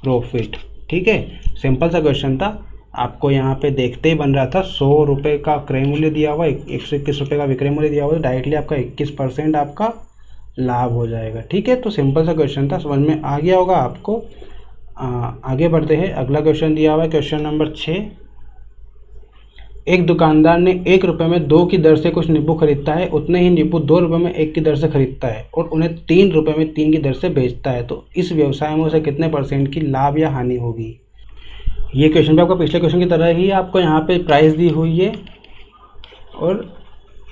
प्रॉफिट। ठीक है, सिंपल सा क्वेश्चन था, आपको यहाँ पे देखते ही बन रहा था। 100 रुपये का क्रय मूल्य दिया हुआ, 121 रुपये का विक्रय मूल्य दिया हुआ, तो डायरेक्टली आपका 21% आपका लाभ हो जाएगा। ठीक है, तो सिंपल सा क्वेश्चन था, समझ में आ गया होगा आपको। आगे बढ़ते हैं। अगला क्वेश्चन दिया हुआ है, क्वेश्चन नंबर 6। एक दुकानदार ने 1 रुपये में 2 की दर से कुछ नींबू खरीदता है, उतने ही नींबू 2 रुपये में 1 की दर से खरीदता है और उन्हें 3 रुपये में 3 की दर से बेचता है। तो इस व्यवसाय में उसे कितने % की लाभ या हानि होगी? ये क्वेश्चन भी आपका पिछले क्वेश्चन की तरह ही आपको यहाँ पे प्राइस दी हुई है और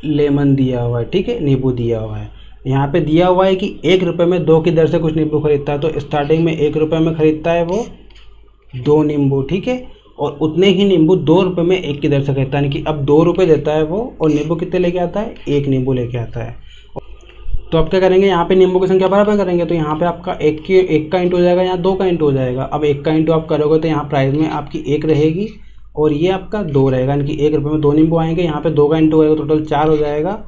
लेमन दिया हुआ है। ठीक है, नींबू दिया हुआ है। यहाँ पे दिया हुआ है कि 1 रुपये में 2 की दर से कुछ नींबू खरीदता है, तो स्टार्टिंग में 1 रुपये में खरीदता है वो 2 नींबू। ठीक है, और उतने ही नींबू 2 रुपये में 1 की दर से खरीदता है, यानी कि अब 2 रुपये देता है वो और नींबू कितने लेके आता है? 1 नींबू लेके आता है। तो अब क्या करेंगे, यहाँ पे नींबू की संख्या बराबर करेंगे, तो यहाँ पे आपका 1 का इंटू हो जाएगा, यहाँ 2 का इंटू हो जाएगा। अब 1 का इंटू आप करोगे तो यहाँ प्राइस में आपकी 1 रहेगी और ये आपका 2 रहेगा, यानी कि 1 रुपये में 2 नींबू आएंगे। यहाँ पे 2 का इंटू होगा टोटल 4 हो जाएगा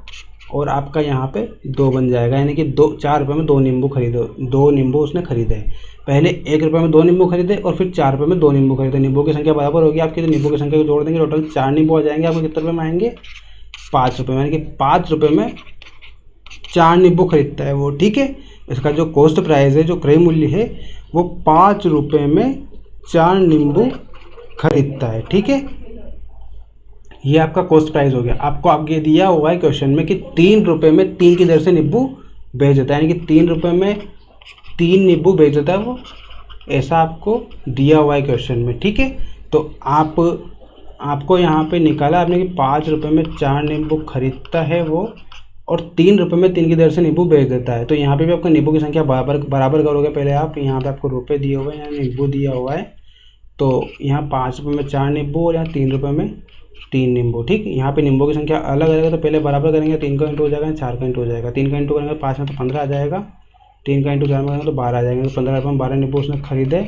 और आपका यहाँ पे 2 बन जाएगा, यानी कि 4 रुपये में 2 नींबू खरीदो। 2 नींबू उसने खरीदे, पहले 1 रुपये में 2 नींबू खरीदे और फिर 4 रुपये में 2 नींबू खरीदे। नींबू की संख्या बराबर होगी आपकी, तो नींबू की संख्या को जोड़ देंगे, टोटल 4 नींबू आ जाएंगे। आपको कितने रुपये में आएंगे? 5 रुपये में, यानी कि 5 रुपये में 4 नींबू खरीदता है वो। ठीक है, इसका जो कॉस्ट प्राइस है, जो क्रय मूल्य है, वो 5 रुपये में 4 नींबू खरीदता है। ठीक है, ये आपका कॉस्ट प्राइस हो गया। आपको आगे दिया हुआ है क्वेश्चन में कि 3 रुपये में 3 की दर से नींबू बेच देता है, यानी कि 3 रुपये में 3 नींबू बेच देता है वो, ऐसा आपको दिया हुआ है क्वेश्चन में। ठीक है, तो आपको यहाँ पे निकाला आपने कि 5 रुपये में 4 नींबू खरीदता है वो, और 3 रुपये में 3 की दर से नींबू बेच देता है। तो यहाँ पे भी आपको नींबू की संख्या बराबर करोगे। पहले आप यहाँ पे आपको रुपये दिए हुए हैं, यहाँ नींबू दिया हुआ है, तो यहाँ 5 रुपये में 4 नींबू और यहाँ 3 रुपये में 3 नींबू। ठीक, यहाँ पे नींबू की संख्या अलग अलग है, तो पहले बराबर करेंगे, 3 का इंटू हो जाएगा, 4 का इंटू हो जाएगा। 3 का इंटू करेंगे 5 में तो 15 आ जाएगा, 3 का इंटू 4 में करेंगे तो 12 आ जाएंगे। तो 15 रुपये में 12 नींबू उसने खरीदे,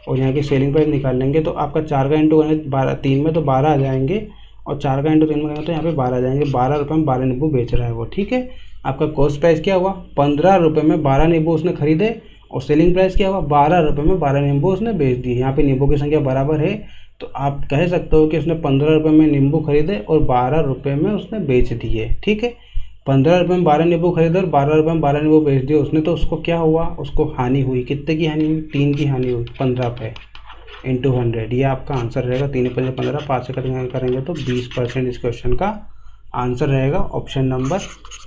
और यहाँ की सेलिंग प्राइस निकाल लेंगे। तो आपका 4 का इंटू करेंगे 3 में तो 12 आ जाएंगे, और 4 का इंटू 3 में करेंगे तो यहाँ पे 12 आ जाएंगे। 12 रुपये में 12 नींबू बेच रहा है वो। ठीक है, आपका कॉस्ट प्राइस क्या हुआ, 15 रुपये में 12 नींबू उसने खरीदे, और सेलिंग प्राइस क्या हुआ, 12 रुपये में 12 नींबू उसने बेच दिए। यहाँ पे नींबू की संख्या बराबर है, तो आप कह सकते हो कि उसने 15 रुपये में नींबू खरीदे और 12 रुपये में उसने बेच दिए। ठीक है, 15 रुपये में 12 नींबू खरीदे और 12 रुपये में 12 नींबू बेच दिए उसने, तो उसको क्या हुआ, उसको हानि हुई। कितने की हानि हुई, 3 की हानि हुई। 15 रुपये इंटू 100, ये आपका आंसर रहेगा। 3 × 5 = 15, 5 से करेंगे तो 20% इस क्वेश्चन का आंसर रहेगा, ऑप्शन नंबर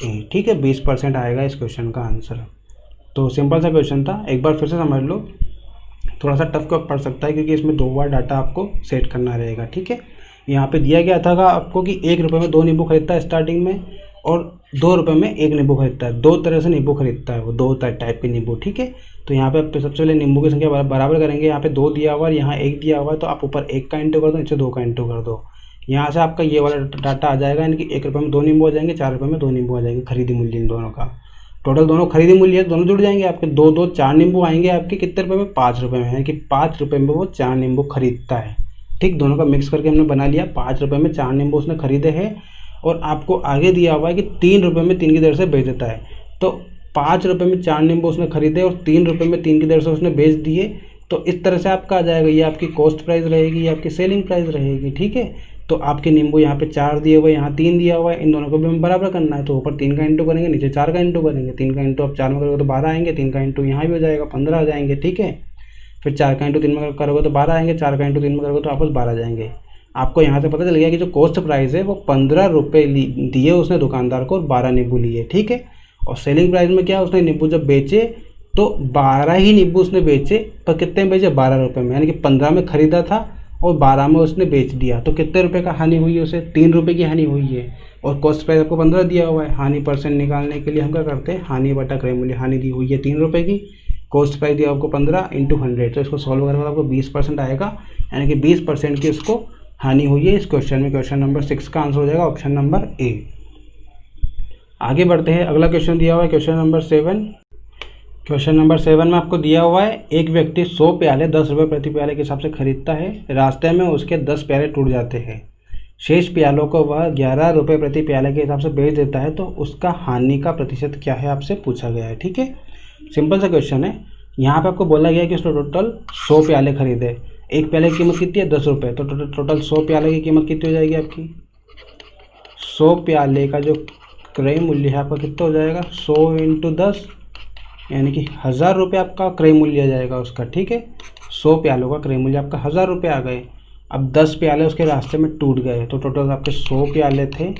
ए। ठीक है, 20% आएगा इस क्वेश्चन का आंसर। तो सिंपल सा क्वेश्चन था, एक बार फिर से समझ लो। थोड़ा सा टफ पड़ सकता है क्योंकि इसमें 2 बार डाटा आपको सेट करना रहेगा। ठीक है, यहाँ पे दिया गया था आपको कि 1 रुपये में 2 नींबू खरीदता है स्टार्टिंग में, और 2 रुपये में 1 नींबू खरीदता है। 2 तरह से नींबू खरीदता है वो, 2 टाइप के नींबू। ठीक है, तो यहाँ पे आप सबसे पहले नींबू की संख्या बराबर करेंगे। यहाँ पे 2 दिया हुआ है, यहाँ 1 दिया हुआ है, तो आप ऊपर 1 का इंटू कर दो, नीचे 2 का इंटू कर दो। यहाँ से आपका ये वाला डाटा आ जाएगा, यानी कि 1 रुपये में 2 नींबू आ जाएंगे, 4 रुपये में 2 नींबू आ जाएंगे। खरीदी मूल्य इन दोनों का टोटल, दोनों खरीदी मूल्य है, दोनों जुड़ जाएंगे आपके। 2 4 नींबू आएंगे आपके कितने रुपये में, 5 रुपये में, यानी कि 5 रुपये में वो 4 नींबू खरीदता है। ठीक, दोनों का मिक्स करके हमने बना लिया। 5 रुपये में 4 नींबू उसने खरीदे हैं, और आपको आगे दिया हुआ है कि 3 रुपये में 3 की दर से बेच देता है। तो 5 रुपये में 4 नींबू उसने खरीदे और 3 रुपये में 3 की दर से उसने बेच दिए। तो इस तरह से आपका आ जाएगा, ये आपकी कॉस्ट प्राइस रहेगी, ये आपकी सेलिंग प्राइस रहेगी। ठीक है, तो आपके नींबू यहाँ पे 4 दिए हुए, यहाँ 3 दिया हुआ है, इन दोनों को भी हमें बराबर करना है। तो ऊपर 3 का इंटू करेंगे, नीचे 4 का इंटू करेंगे। 3 का इंटू आप 4 में करोगे तो 12 आएंगे, 3 का इंटू यहाँ भी हो जाएगा, 15 आ जाएंगे। ठीक है, फिर 4 का इंटू 3 में करोगे तो 12 आएंगे, 4 का इंटू 3 में करोगे तो वापस 12 आ जाएंगे। आपको यहाँ से पता चल गया कि जो कॉस्ट प्राइस है वो 15 रुपये दिए उसने दुकानदार को, और 12 नींबू लिए। ठीक है, और सेलिंग प्राइस में क्या, उसने नींबू जब बेचे तो 12 ही नींबू उसने बेचे, पर कितने में बेचे, 12 रुपये में, यानी कि 15 में खरीदा था और 12 में उसने बेच दिया। तो कितने रुपए का हानि हुई है उसे, 3 रुपये की हानि हुई है। और कॉस्ट प्राइस आपको 15 दिया हुआ है। हानि परसेंट निकालने के लिए हम क्या करते हैं, हानि बटा क्रय मूल्य। हानि दी हुई है 3 रुपये की, कॉस्ट प्राइस दिया आपको 15 × 100, तो इसको सॉल्व करने आपको 20% आएगा, यानी कि 20% की उसको हानि हुई है इस क्वेश्चन में। क्वेश्चन नंबर 6 का आंसर हो जाएगा ऑप्शन नंबर ए। आगे बढ़ते हैं, अगला क्वेश्चन दिया हुआ है क्वेश्चन नंबर 7। क्वेश्चन नंबर 7 में आपको दिया हुआ है, एक व्यक्ति 100 प्याले 10 रुपये प्रति प्याले के हिसाब से खरीदता है। रास्ते में उसके 10 प्याले टूट जाते हैं। शेष प्यालों को वह 11 रुपये प्रति प्याले के हिसाब से बेच देता है, तो उसका हानि का प्रतिशत क्या है, आपसे पूछा गया है। ठीक है, सिंपल सा क्वेश्चन है। यहाँ पे आपको बोला गया है कि उसने टोटल 100 प्याले खरीदे। एक प्याले की कीमत कितनी है, 10 रुपये, तो टोटल 100 प्याले की कीमत कितनी हो जाएगी आपकी, 100 प्याले का जो क्रय मूल्य है आपका कितना हो जाएगा, 100 × 10, यानी कि 1000 रुपये आपका क्रय मूल्य आ जाएगा उसका। ठीक है, 100 प्यालों का क्रय मूल्य आपका 1000 रुपये आ गए। अब 10 प्याले उसके रास्ते में टूट गए, तो टोटल आपके 100 प्याले थे,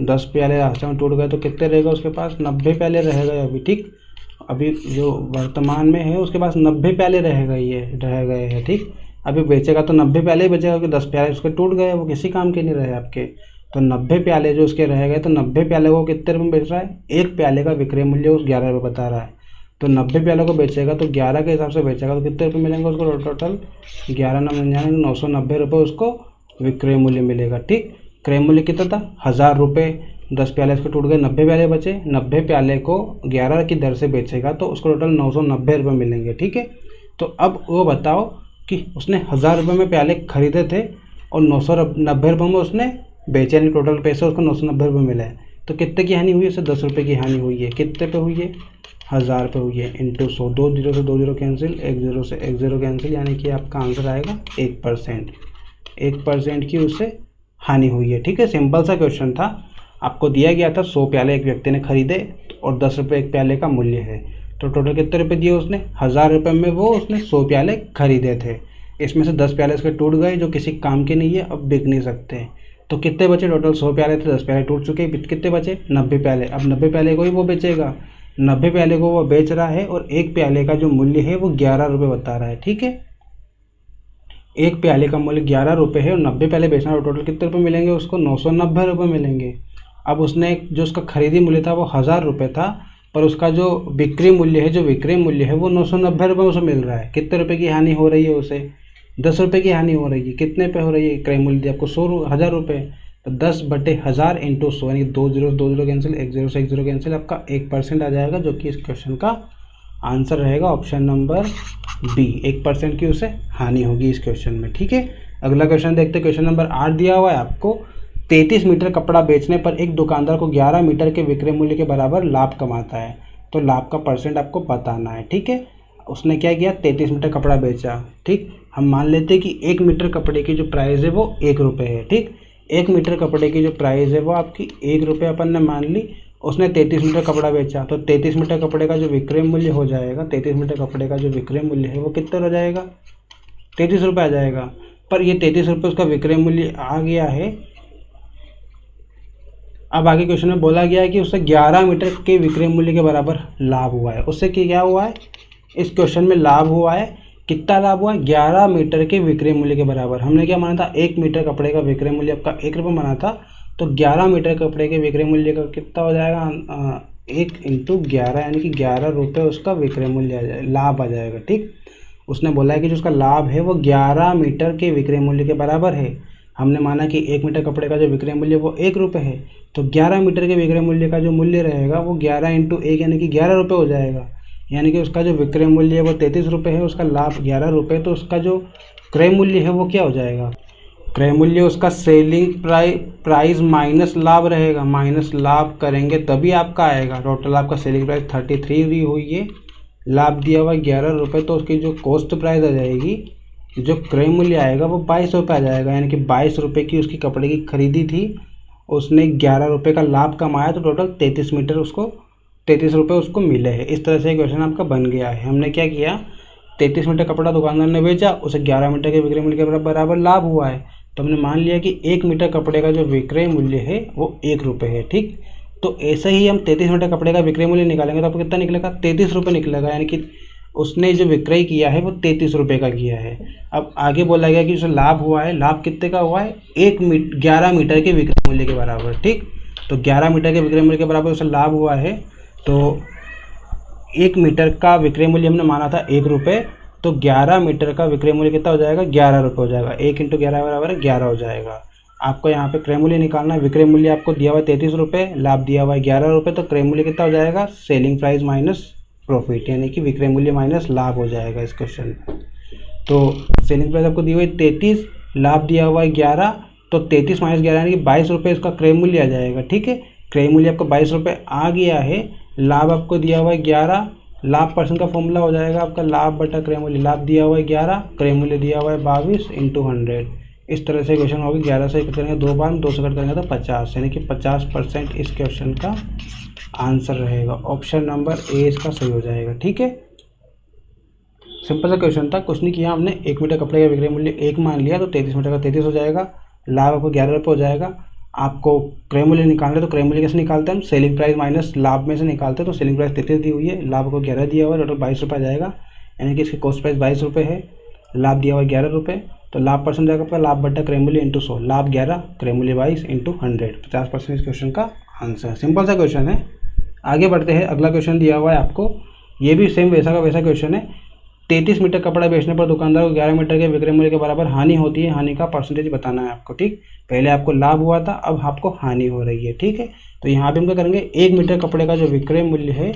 10 प्याले रास्ते में टूट गए, तो कितने रहेगा उसके पास, 90 प्याले रह गए अभी। ठीक, अभी जो वर्तमान में है उसके पास 90 प्याले रह गए हैं। ठीक, अभी बेचेगा तो 90 प्याले ही बचेगा, क्योंकि 10 प्याले उसके टूट गए, वो किसी काम के नहीं रहे आपके। तो 90 प्याले जो उसके रह गए, तो 90 प्याले को कितने रुपये में बेच रहा है, एक प्याले का विक्रय मूल्य उस 11 रुपये बता रहा है। तो 90 प्यालों को बेचेगा तो 11 के हिसाब से बेचेगा, तो कितने रुपये मिलेंगे उसको, टोटल 11 990 रुपये उसको विक्रय मूल्य मिलेगा। ठीक, क्रय मूल्य कितना था, 1000 रुपये। 10 प्याले उसके टूट गए, 90 प्याले बचे, 90 प्याले को 11 की दर से बेचेगा तो उसको टोटल 990 रुपये मिलेंगे। ठीक है, तो अब वो बताओ कि उसने 1000 रुपये में प्याले खरीदे थे और 990 रुपये में उसने बेचे, यानी टोटल पैसे उसको 990 रुपये मिले, तो कितने की हानि हुई है, उसे 10 रुपये की हानि हुई है। कितने पे हुई है, 1000 पे हुई है, इंटू 100, 2 जीरो से 2 जीरो कैंसिल, 1 जीरो से 1 जीरो कैंसिल, यानी कि आपका आंसर आएगा 1%। 1% की उससे हानि हुई है। ठीक है, सिंपल सा क्वेश्चन था। आपको दिया गया था 100 प्याले एक व्यक्ति ने खरीदे और 10 रुपये एक प्याले का मूल्य है, तो टोटल कितने रुपये दिए उसने, 1000 रुपये में वो उसने 100 प्याले खरीदे थे। इसमें से 10 प्याले उसके टूट गए जो किसी काम के नहीं है, अब बिक नहीं सकते। तो कितने बचे, टोटल 100 प्याले थे, 10 प्याले टूट चुके, कितने बचे, 90 प्याले। अब 90 प्याले को ही वो बेचेगा, 90 प्याले को वो बेच रहा है, और एक प्याले का जो मूल्य है वो 11 रुपये बता रहा है। ठीक है, एक प्याले का मूल्य 11 रुपये है और 90 प्याले बेचना है, टोटल कितने रुपये मिलेंगे उसको? 990 रुपये मिलेंगे। अब उसने जो उसका खरीदी मूल्य था वो 1000 रुपये था, पर उसका जो बिक्री मूल्य है, जो विक्रय मूल्य है वो 990 रुपये उसे मिल रहा है। कितने रुपये की हानि हो रही है उसे? 10 रुपये की हानि हो रही है। कितने पे हो रही है? क्रय मूल्य दिया आपको 1000 रुपये, तो 10/1000 इंटू 100, यानी 2 0 कैंसिल, 1 0 से 1 0 कैंसिल, आपका 1% आ जाएगा, जो कि इस क्वेश्चन का आंसर रहेगा ऑप्शन नंबर बी। 1% की उसे हानि होगी इस क्वेश्चन में। ठीक है, अगला क्वेश्चन देखते हैं। क्वेश्चन नंबर 8 दिया हुआ है आपको, 33 मीटर कपड़ा बेचने पर एक दुकानदार को 11 मीटर के विक्रय मूल्य के बराबर लाभ कमाता है, तो लाभ का परसेंट आपको बताना है। ठीक है, उसने क्या किया? 33 मीटर कपड़ा बेचा। ठीक, हम मान लेते हैं कि 1 मीटर कपड़े की जो प्राइस है वो 1 रुपये है। ठीक, 1 मीटर कपड़े की जो प्राइस है वो आपकी 1 रुपये अपन ने मान ली। उसने 33 मीटर कपड़ा बेचा, तो 33 मीटर कपड़े का जो विक्रय मूल्य हो जाएगा, 33 मीटर कपड़े का जो विक्रय मूल्य है वो कितना हो जाएगा? 33 रुपये आ जाएगा। पर ये 33 रुपये उसका विक्रय मूल्य आ गया है। अब आगे क्वेश्चन में बोला गया है कि उससे 11 मीटर के विक्रय मूल्य के बराबर लाभ हुआ है। उससे क्या हुआ है? इस क्वेश्चन में लाभ हुआ है। कितना लाभ हुआ है? 11 मीटर के विक्रय मूल्य के बराबर। हमने क्या माना था? 1 मीटर कपड़े का विक्रय मूल्य आपका 1 रुपये माना था, तो 11 मीटर कपड़े के विक्रय मूल्य का कितना हो जाएगा? 1 इंटू 11, यानी कि 11 रुपये उसका विक्रय मूल्य आ जाएगा, लाभ आ जाएगा। ठीक, उसने बोला है कि जो उसका लाभ है वो 11 मीटर के विक्रय मूल्य के बराबर है। हमने माना कि 1 मीटर कपड़े का जो विक्रय मूल्य वो 1 रुपये है, तो 11 मीटर के विक्रय मूल्य का जो मूल्य रहेगा वो 11 इंटू 1 यानी कि 11 रुपये हो जाएगा। यानी कि उसका जो विक्रय मूल्य है वो 33 रुपये है, उसका लाभ 11 रुपये, तो उसका जो क्रय मूल्य है वो क्या हो जाएगा? क्रय मूल्य उसका सेलिंग प्राइस माइनस लाभ रहेगा। माइनस लाभ करेंगे तभी आपका आएगा। टोटल आपका सेलिंग प्राइस 33 भी हुई है, लाभ दिया हुआ 11 रुपये, तो उसकी जो कॉस्ट प्राइस आ जाएगी, जो क्रय मूल्य आएगा वो 22 रुपये आ जाएगा। यानी कि 22 रुपये की उसकी कपड़े की खरीदी थी, उसने 11 रुपये का लाभ कमाया, तो टोटल 33 मीटर उसको 33 रुपये उसको मिले हैं। इस तरह से क्वेश्चन आपका बन गया है। हमने क्या किया? 33 मीटर कपड़ा दुकानदार ने बेचा, उसे 11 मीटर के विक्रय मूल्य के बराबर लाभ हुआ है, तो हमने मान लिया कि 1 मीटर कपड़े का जो विक्रय मूल्य है वो 1 रुपये है। ठीक, तो ऐसे ही हम 33 मीटर कपड़े का विक्रय मूल्य निकालेंगे तो आपको कितना निकलेगा? 33 रुपये निकलेगा। यानी कि उसने जो विक्रय किया है वो 33 रुपये का किया है। अब आगे बोला गया कि जो लाभ हुआ है, लाभ कितने का हुआ है? 11 मीटर के विक्रय मूल्य के बराबर। ठीक, तो 11 मीटर के विक्रय मूल्य के बराबर उसे लाभ हुआ है, तो 1 मीटर का विक्रय मूल्य हमने माना था 1 रुपये, तो 11 मीटर का विक्रय मूल्य कितना हो जाएगा? 11 रुपये हो जाएगा। 1 इंटू 11 बराबर 11 हो जाएगा। आपको यहाँ पे क्रय मूल्य निकालना है। विक्रय मूल्य आपको दिया हुआ है 33 रुपये, लाभ दिया हुआ है 11 रुपये, तो क्रय मूल्य कितना हो जाएगा? सेलिंग प्राइस माइनस प्रॉफिट, यानी कि विक्रय मूल्य माइनस लाभ हो जाएगा इस क्वेश्चन में। तो सेलिंग प्राइस आपको दी हुई है 33, लाभ दिया हुआ है 11, तो 33 माइनस 11 यानी कि 22 रुपये इसका क्रय मूल्य आ जाएगा। ठीक है, क्रय मूल्य आपको 22 रुपये आ गया है, लाभ आपको दिया हुआ है 11, लाभ परसेंट का फॉर्मूला हो जाएगा आपका लाभ बटा क्रय मूल्य। लाभ दिया हुआ है 11, क्रय मूल्य दिया हुआ है 22 इंटू 100। इस तरह से क्वेश्चन होगी। 11 से कट करेंगे 2 बार, 2 से कट करेंगे तो 50, यानी कि 50% इस क्वेश्चन का आंसर रहेगा। ऑप्शन नंबर ए इसका सही हो जाएगा। ठीक है, सिंपल सा क्वेश्चन था, कुछ नहीं किया हमने। 1 मीटर कपड़े का विक्रय मूल्य 1 मान लिया, तो 33 मीटर का 33 हो जाएगा, लाभ आपको 11 रुपये हो जाएगा। आपको क्रय मूल्य निकालना है, तो क्रय मूल्य कैसे निकालते हैं हम? सेलिंग प्राइस माइनस लाभ में से निकालते हैं। तो सेलिंग प्राइस 33 दी हुई है, लाभ को 11 दिया हुआ है, टोटल 22 रुपये आ जाएगा। यानी कि इसकी कॉस्ट प्राइस 22 रुपये है, लाभ दिया हुआ है 11 रुपये, तो लाभ परसेंट जाएगा आपका लाभ बटा क्रय मूल्य इंटू 100। लाभ 11, क्रय मूल्य 22 इंटू 100, 50% इस क्वेश्चन का आंसर। सिंपल सा क्वेश्चन है। आगे बढ़ते हैं। अगला क्वेश्चन दिया हुआ है आपको, ये भी सेम वैसा का वैसा क्वेश्चन है। 33 मीटर कपड़ा बेचने पर दुकानदार को 11 मीटर के विक्रय मूल्य के बराबर हानि होती है, हानि का परसेंटेज बताना है आपको। ठीक, पहले आपको लाभ हुआ था, अब आपको हानि हो रही है। ठीक है, तो यहाँ पे हम क्या करेंगे? 1 मीटर कपड़े का जो विक्रय मूल्य है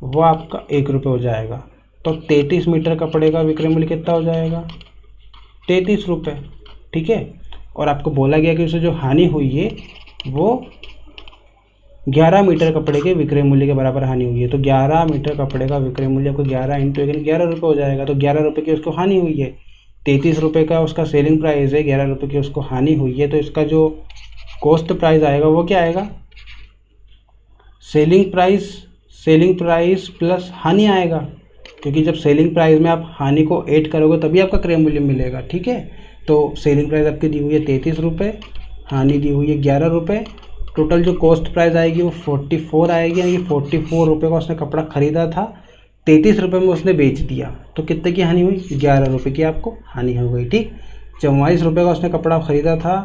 वो आपका 1 रुपये हो जाएगा, तो 33 मीटर कपड़े का विक्रय मूल्य कितना हो जाएगा? 33 रुपये। ठीक है, और आपको बोला गया कि उसे जो हानि हुई है वो 11 मीटर कपड़े के विक्रय मूल्य के बराबर हानि हुई है, तो 11 मीटर कपड़े का विक्रय मूल्य आपको 11 इंटू 11 रुपये हो जाएगा। तो 11 रुपये की उसको हानि हुई है, 33 रुपये का उसका सेलिंग प्राइस है, 11 रुपये की उसको हानि हुई है, तो इसका जो कॉस्ट प्राइस आएगा वो क्या आएगा? सेलिंग प्राइस प्लस हानि आएगा, क्योंकि जब सेलिंग प्राइस में आप हानि को ऐड करोगे तभी आपका क्रय मूल्य मिलेगा। ठीक है, तो सेलिंग प्राइस आपकी दी हुई है 33 रुपये, हानि दी हुई है 11 रुपये, टोटल जो कॉस्ट प्राइस आएगी वो 44 आएगी, यानी कि 44 रुपये का उसने कपड़ा खरीदा था, 33 रुपये में उसने बेच दिया तो कितने की हानि हुई, 11 रुपये की आपको हानि हो गई। ठीक, 44 रुपये का उसने कपड़ा ख़रीदा था,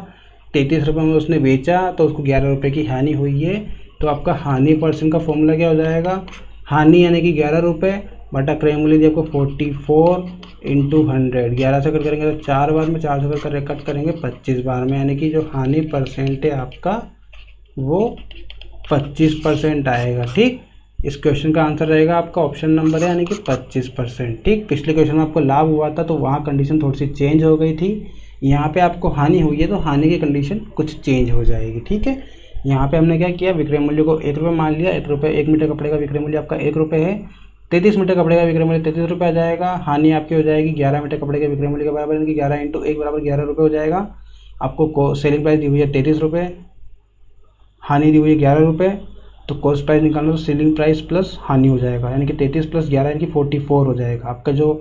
33 रुपये में उसने बेचा तो उसको 11 रुपये की हानि हुई है। तो आपका हानि परसेंट का फॉर्मूला क्या हो जाएगा, हानि यानी कि 11 रुपये बटा क्रय मूल्य दिया आपको 44 इंटू 100, 11 से कट करेंगे तो 4 बार में, 4 से कट करेंगे 25 बार में, यानी कि जो हानि परसेंट है आपका वो 25% आएगा। ठीक, इस क्वेश्चन का आंसर रहेगा आपका ऑप्शन नंबर है यानी कि 25%। ठीक, पिछले क्वेश्चन में आपको लाभ हुआ था तो वहाँ कंडीशन थोड़ी सी चेंज हो गई थी, यहाँ पे आपको हानि हुई है तो हानि की कंडीशन कुछ चेंज हो जाएगी। ठीक है, यहाँ पे हमने क्या किया, विक्रय मूल्य को 1 रुपये मान लिया, 1 रुपये, 1 मीटर कपड़े का विक्रय मूल्य आपका 1 रुपये है, 33 मीटर कपड़े का विक्रय मूल्य 33 रुपये आ जाएगा। हानि आपकी हो जाएगी 11 मीटर कपड़े के विक्रय मूल्य के बराबर, यानी कि 11 इंटू 1 बराबर 11 रुपये हो जाएगा। आपको सेलिंग प्राइस दी हुई है 33 रुपये, हानि दी हुई है 11 रुपये, तो कॉस्ट प्राइस निकालना तो सेलिंग प्राइस प्लस हानि हो जाएगा, यानी कि 33 प्लस 11 यानी कि 44 हो जाएगा। आपका जो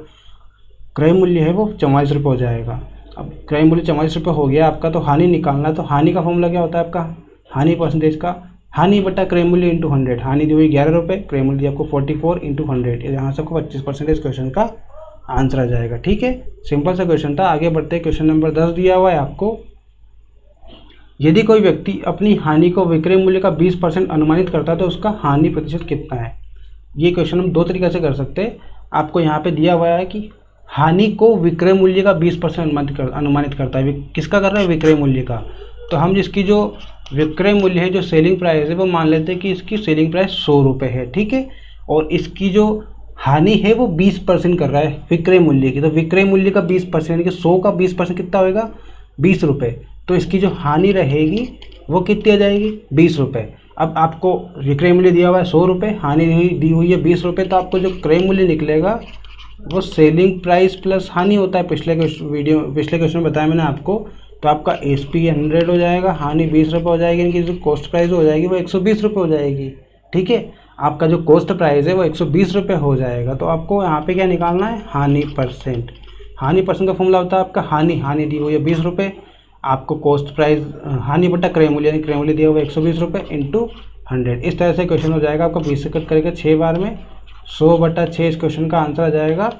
क्रय मूल्य है वो 44 रुपये हो जाएगा। अब क्रय मूल्य 44 रुपये हो गया आपका, तो हानि निकालना है, तो हानि का फॉर्मूला क्या होता है आपका, हानि परसेंटेज का हानि बटा क्रय मूल्य इंटू 100। हानि दी हुई 11 रुपये, क्रय मूल्य आपको 44 इंटू 100, यहाँ से आपको 25% क्वेश्चन का आंसर आ जाएगा। ठीक है, सिंपल सा क्वेश्चन था। आगे बढ़ते हैं, क्वेश्चन नंबर 10 दिया हुआ है आपको, यदि कोई व्यक्ति अपनी हानि को विक्रय मूल्य का 20% अनुमानित करता है तो उसका हानि प्रतिशत कितना है। ये क्वेश्चन हम दो तरीके से कर सकते हैं। आपको यहाँ पे दिया हुआ है कि हानि को विक्रय मूल्य का 20% अनुमानित करता है, किसका कर रहा है, विक्रय मूल्य का। तो हम इसकी जो विक्रय मूल्य है, जो सेलिंग प्राइस है, वो मान लेते हैं कि इसकी सेलिंग प्राइस 100 रुपये है। ठीक है, और इसकी जो हानि है वो 20% कर रहा है विक्रय मूल्य की, तो विक्रय मूल्य का 20% यानी कि 100 का 20% कितना होएगा, 20 रुपये। तो इसकी जो हानि रहेगी वो कितनी आ जाएगी, 20 रुपये। अब आपको विक्रय मूल्य दिया हुआ है 100 रुपये, हानि दी हुई है 20 रुपये, तो आपको जो क्रय मूल्य निकलेगा वो सेलिंग प्राइस प्लस हानि होता है। पिछले क्वेश्चन में बताया मैंने आपको। तो आपका SP 100 हो जाएगा, हानि 20 रुपये हो जाएगी, यानी कि जो कॉस्ट प्राइस हो जाएगी वो 120 रुपये हो जाएगी। ठीक है, आपका जो कॉस्ट प्राइस है वो 120 रुपये हो जाएगा। तो आपको यहाँ पे क्या निकालना है, हानि परसेंट। हानि परसेंट का फॉर्मूला होता है आपका हानि दी हुई है 20 रुपये, आपको कॉस्ट प्राइस हानि बटा क्रय मूल्य, यानी क्रय मूल्य दिया हुआ 120 रुपये इंटू 100। इस तरह से क्वेश्चन हो जाएगा आपका। 20 से कट करेगा 6 बार में, 100 बटा 6 इस क्वेश्चन का आंसर आ जाएगा।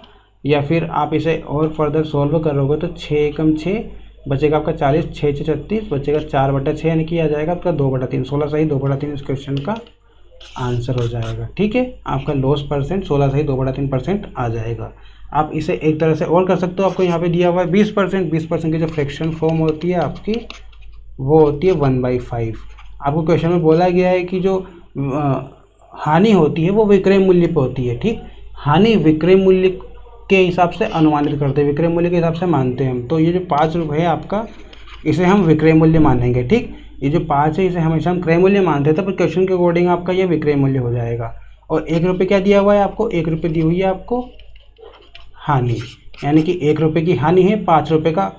या फिर आप इसे और फर्दर सॉल्व करोगे तो 6 एकम 6 बचेगा आपका 40, 6 6 36 बचेगा 4 बटा 6, यानी कि आ जाएगा आपका 2 बटा 3। 16 सही 2 बटा 3 इस क्वेश्चन का आंसर हो जाएगा। ठीक है, आपका लॉस परसेंट 16 सही 2 बटा 3% आ जाएगा। आप इसे एक तरह से और कर सकते हो। आपको यहाँ पे दिया हुआ है 20%, 20% की जो फ्रैक्शन फॉर्म होती है आपकी वो होती है 1/5। आपको क्वेश्चन में बोला गया है कि जो हानि होती है वो विक्रय मूल्य पे होती है। ठीक, हानि विक्रय मूल्य के हिसाब से अनुमानित करते हैं, विक्रय मूल्य के हिसाब से मानते हैं हम। तो ये जो 5 रुपये है आपका, इसे हम विक्रय मूल्य मानेंगे। ठीक, ये जो 5 है इसे हमेशा हम क्रय मूल्य मानते थे, पर क्वेश्चन के अकॉर्डिंग आपका ये विक्रय मूल्य हो जाएगा। और 1 रुपये क्या दिया हुआ है आपको, 1 रुपये दी हुई है आपको हानि, यानी कि 1 रुपये की हानि है, 5 रुपये का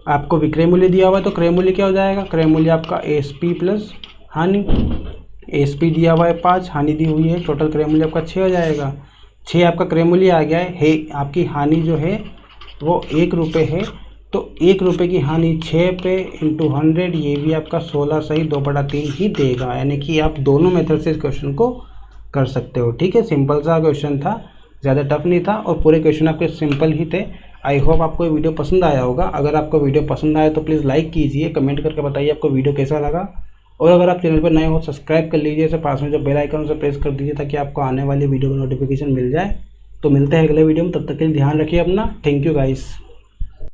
आपको विक्रय मूल्य दिया हुआ है। तो क्रय मूल्य क्या हो जाएगा, क्रय मूल्य आपका SP प्लस हानि। SP दिया हुआ है 5, हानि दी हुई है, टोटल क्रय मूल्य आपका 6 हो जाएगा। 6 आपका क्रय मूल्य आ गया है। आपकी हानि जो है वो 1 रुपये है, तो 1 रुपये की हानि 6 पे इंटू 100, ये भी आपका 16 सही 2 बटा 3 ही देगा। यानी कि आप दोनों मेथड से इस क्वेश्चन को कर सकते हो। ठीक है, सिंपल सा क्वेश्चन था, ज़्यादा टफ नहीं था और पूरे क्वेश्चन आपके सिंपल ही थे। आई होप आपको ये वीडियो पसंद आया होगा। अगर आपको वीडियो पसंद आया तो प्लीज़ लाइक कीजिए, कमेंट करके बताइए आपको वीडियो कैसा लगा। और अगर आप चैनल पर नए हो सब्सक्राइब कर लीजिए, इसे पास में जो बेल आइकन उसे प्रेस कर दीजिए ताकि आपको आने वाली वीडियो का नोटिफिकेशन मिल जाए। तो मिलते हैं अगले वीडियो में, तब तक के लिए ध्यान रखिए अपना। Thank you guys.